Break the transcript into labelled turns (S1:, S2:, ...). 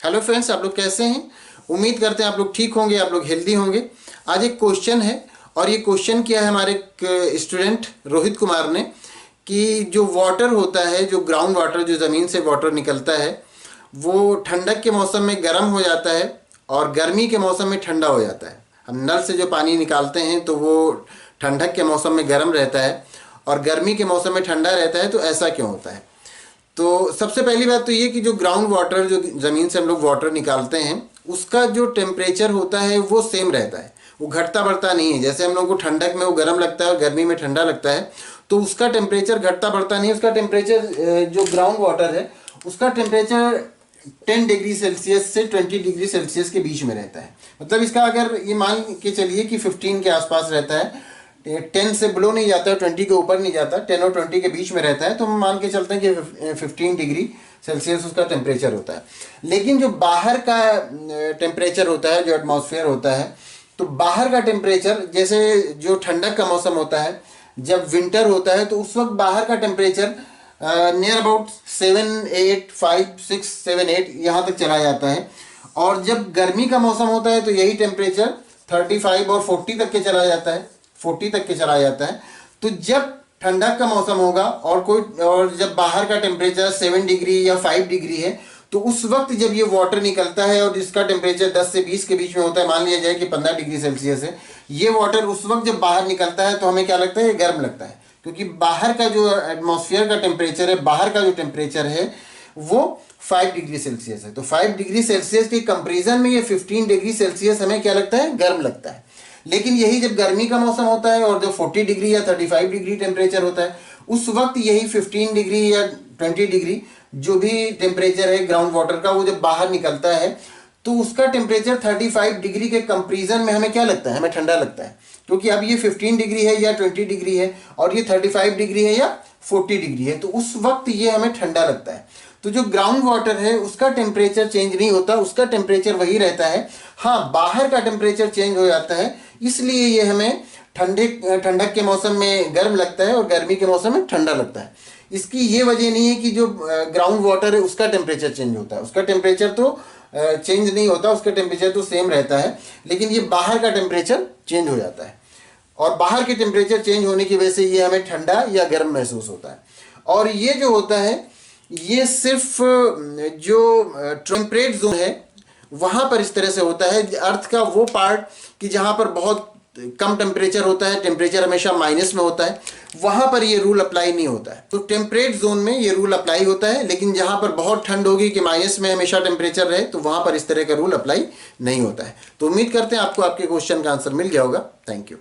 S1: Hello friends, आप लोग कैसे हैं? उम्मीद करते हैं आप लोग ठीक होंगे, आप लोग हेल्दी होंगे। आज एक क्वेश्चन है और ये क्वेश्चन किया है हमारे स्टूडेंट रोहित कुमार ने कि जो वाटर होता है, जो ग्राउंड वाटर, जो ज़मीन से वाटर निकलता है, वो ठंडक के मौसम में गर्म हो जाता है और गर्मी के मौसम में ठंडा हो जाता है। हम नल से जो पानी निकालते हैं तो वो ठंडक के मौसम में गर्म रहता है और गर्मी के मौसम में ठंडा रहता है। तो ऐसा क्यों होता है? तो सबसे पहली बात तो ये कि जो ग्राउंड वाटर, जो ज़मीन से हम लोग वाटर निकालते हैं, उसका जो टेम्परेचर होता है वो सेम रहता है, वो घटता बढ़ता नहीं है। जैसे हम लोग को ठंडक में वो गर्म लगता है और गर्मी में ठंडा लगता है, तो उसका टेम्परेचर घटता बढ़ता नहीं है। उसका टेम्परेचर, जो ग्राउंड वाटर है, उसका टेम्परेचर 10 डिग्री सेल्सियस से 20 डिग्री सेल्सियस के बीच में रहता है। मतलब इसका अगर ये मान के चलिए कि 15 के आसपास रहता है, 10 से बिलो नहीं जाता है, 20 के ऊपर नहीं जाता, 10 और 20 के बीच में रहता है, तो हम मान के चलते हैं कि 15 डिग्री सेल्सियस उसका टेम्परेचर होता है। लेकिन जो बाहर का टेम्परेचर होता है, जो एटमॉस्फेयर होता है, तो बाहर का टेम्परेचर, जैसे जो ठंडक का मौसम होता है, जब विंटर होता है, तो उस वक्त बाहर का टेम्परेचर नियर अबाउट 7, 8, 5, 6, 7, 8 यहाँ तक चला जाता है। और जब गर्मी का मौसम होता है तो यही टेम्परेचर 35 और 40 तक के चला जाता है, 40 तक के चला जाता है। तो जब ठंडक का मौसम होगा और जब बाहर का टेम्परेचर 7 डिग्री या 5 डिग्री है, तो उस वक्त जब ये वाटर निकलता है और जिसका टेम्परेचर 10 से 20 के बीच में होता है, मान लिया जाए कि 15 डिग्री सेल्सियस है, ये वाटर उस वक्त जब बाहर निकलता है तो हमें क्या लगता है? ये गर्म लगता है, क्योंकि बाहर का जो एटमॉस्फेयर का टेम्परेचर है, बाहर का जो टेम्परेचर है वो 5 डिग्री सेल्सियस है। तो 5 डिग्री सेल्सियस के कंपेरिजन में ये 15 डिग्री सेल्सियस हमें क्या लगता है? गर्म लगता है। लेकिन यही जब गर्मी का मौसम होता है और जब 40 डिग्री या 35 डिग्री टेम्परेचर होता है, उस वक्त यही 15 डिग्री या 20 डिग्री जो भी टेम्परेचर है ग्राउंड वाटर का, वो जब बाहर निकलता है तो उसका टेम्परेचर 35 डिग्री के कंपेरिजन में हमें क्या लगता है? हमें ठंडा लगता है, क्योंकि अब ये 15 डिग्री है या 20 डिग्री है और ये 35 डिग्री है या 40 डिग्री है, तो उस वक्त ये हमें ठंडा लगता है। तो जो ग्राउंड वाटर है उसका टेम्परेचर चेंज नहीं होता, उसका टेम्परेचर वही रहता है। हाँ, बाहर का टेम्परेचर चेंज हो जाता है, इसलिए ये हमें ठंडक के मौसम में गर्म लगता है और गर्मी के मौसम में ठंडा लगता है। इसकी ये वजह नहीं है कि जो ग्राउंड वाटर है उसका टेम्परेचर चेंज होता है, उसका टेम्परेचर तो चेंज नहीं होता, उसका टेम्परेचर तो सेम रहता है। लेकिन ये बाहर का टेम्परेचर चेंज हो जाता है और बाहर के टेम्परेचर चेंज होने की वजह से ये हमें ठंडा या गर्म महसूस होता है। और ये जो होता है, ये सिर्फ जो टेम्परेट जोन है वहाँ पर इस तरह से होता है। अर्थ का वो पार्ट कि जहाँ पर बहुत कम टेम्परेचर होता है, टेम्परेचर हमेशा माइनस में होता है, वहाँ पर ये रूल अप्लाई नहीं होता है। तो टेम्परेट जोन में ये रूल अप्लाई होता है, लेकिन जहाँ पर बहुत ठंड होगी कि माइनस में हमेशा टेम्परेचर रहे, तो वहाँ पर इस तरह का रूल अप्लाई नहीं होता है। तो उम्मीद करते हैं आपको आपके क्वेश्चन का आंसर मिल गया होगा। Thank you.